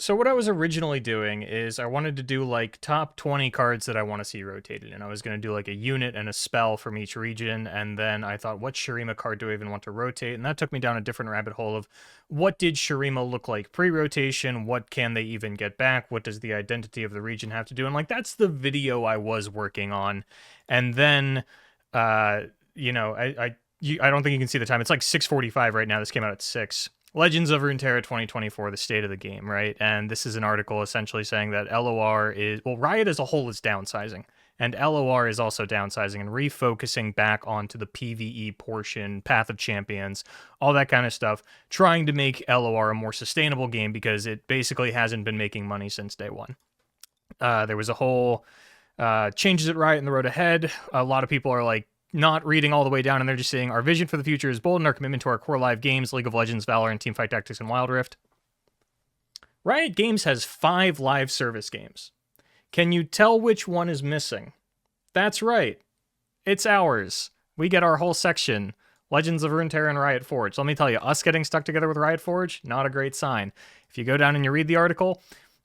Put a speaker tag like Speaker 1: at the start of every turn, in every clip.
Speaker 1: So what I was originally doing is I wanted to do like top 20 cards that I want to see rotated, and I was going to do like a unit and a spell from each region, and then I thought, what Shurima card do I even want to rotate? And that took me down a different rabbit hole of what did Shurima look like pre-rotation, what can they even get back, what does the identity of the region have to do, and like that's the video I was working on. And then I don't think you can see the time. It's like 6:45 right now. This came out at 6. Legends of Runeterra 2024, the state of the game, right? And this is an article essentially saying that LOR is, well, Riot as a whole is downsizing, and LOR is also downsizing and refocusing back onto the PvE portion, Path of Champions, all that kind of stuff, trying to make LOR a more sustainable game because it basically hasn't been making money since day one. There was a whole changes at Riot in the road ahead. A lot of people are like, not reading all the way down, and they're just saying, our vision for the future is bold in our commitment to our core live games, League of Legends, Valorant, Teamfight Tactics, and Wild Rift. Riot Games has 5 live service games. Can you tell which one is missing? That's right. It's ours. We get our whole section. Legends of Runeterra and Riot Forge. Let me tell you, us getting stuck together with Riot Forge, not a great sign. If you go down and you read the article,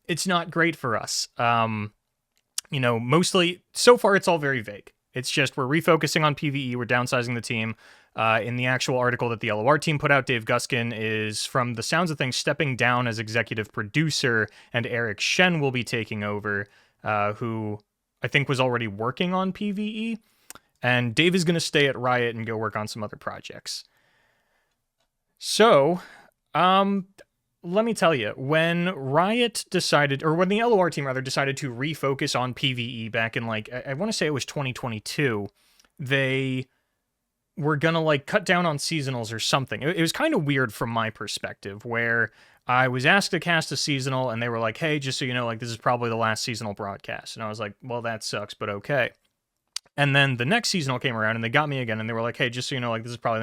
Speaker 1: it's not great for us. Mostly, so far it's all very vague. It's just we're refocusing on PvE, we're downsizing the team. In the actual article that the LOR team put out, Dave Guskin is, from the sounds of things, stepping down as executive producer, and Eric Shen will be taking over, who I think was already working on PvE. And Dave is going to stay at Riot and go work on some other projects. So, let me tell you, when Riot decided, or when the LOR team rather decided to refocus on PvE back in like, I want to say it was 2022, they were gonna like cut down on seasonals or something. It was kind of weird from my perspective, where I was asked to cast a seasonal and they were like, hey, just so you know, like this is probably the last seasonal broadcast. And I was like, well, that sucks, but okay. And then the next seasonal came around and they got me again and they were like, hey, just so you know, like this is probably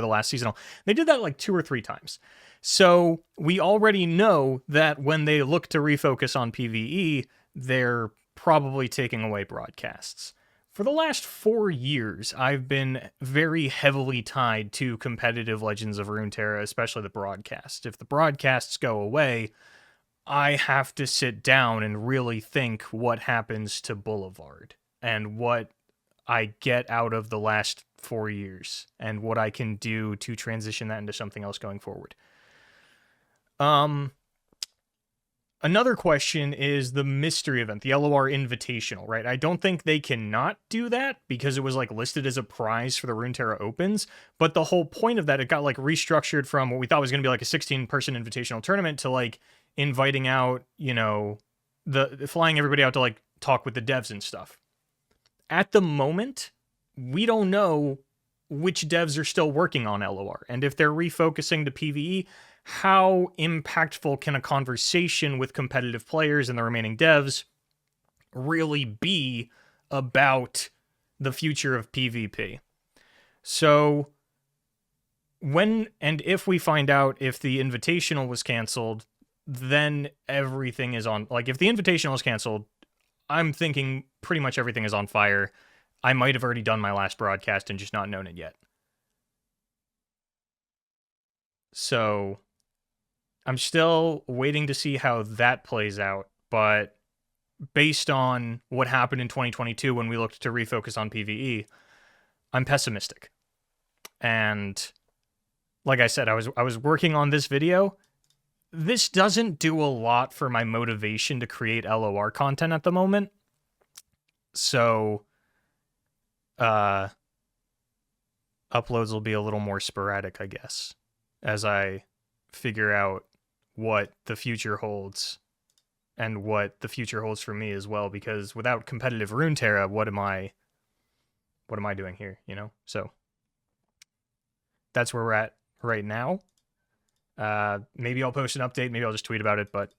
Speaker 1: the last seasonal. They did that like 2 or 3 times. So we already know that when they look to refocus on PvE, they're probably taking away broadcasts. For the last 4 years, I've been very heavily tied to competitive Legends of Runeterra, especially the broadcasts. If the broadcasts go away, I have to sit down and really think what happens to Boulevard and what I get out of the last 4 years and what I can do to transition that into something else going forward. Another question is the mystery event, the LOR Invitational, right? I don't think they cannot do that because it was like listed as a prize for the Runeterra Opens, but the whole point of that, it got like restructured from what we thought was going to be like a 16-person invitational tournament to like inviting out, the flying everybody out to like talk with the devs and stuff. At the moment, we don't know which devs are still working on LOR, and if they're refocusing to PvE, how impactful can a conversation with competitive players and the remaining devs really be about the future of PvP? So when and if we find out if the Invitational was canceled, then everything is on. Like, if the Invitational is canceled, I'm thinking pretty much everything is on fire. I might have already done my last broadcast and just not known it yet. So I'm still waiting to see how that plays out, but based on what happened in 2022 when we looked to refocus on PvE, I'm pessimistic. And like I said, I was working on this video. This doesn't do a lot for my motivation to create LOR content at the moment. So uploads will be a little more sporadic, I guess, as I figure out what the future holds and what the future holds for me as well, because without competitive Runeterra, what am I doing here, So that's where we're at right now. Maybe I'll post an update, maybe I'll just tweet about it, but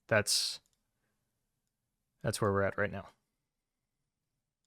Speaker 1: that's where we're at right now.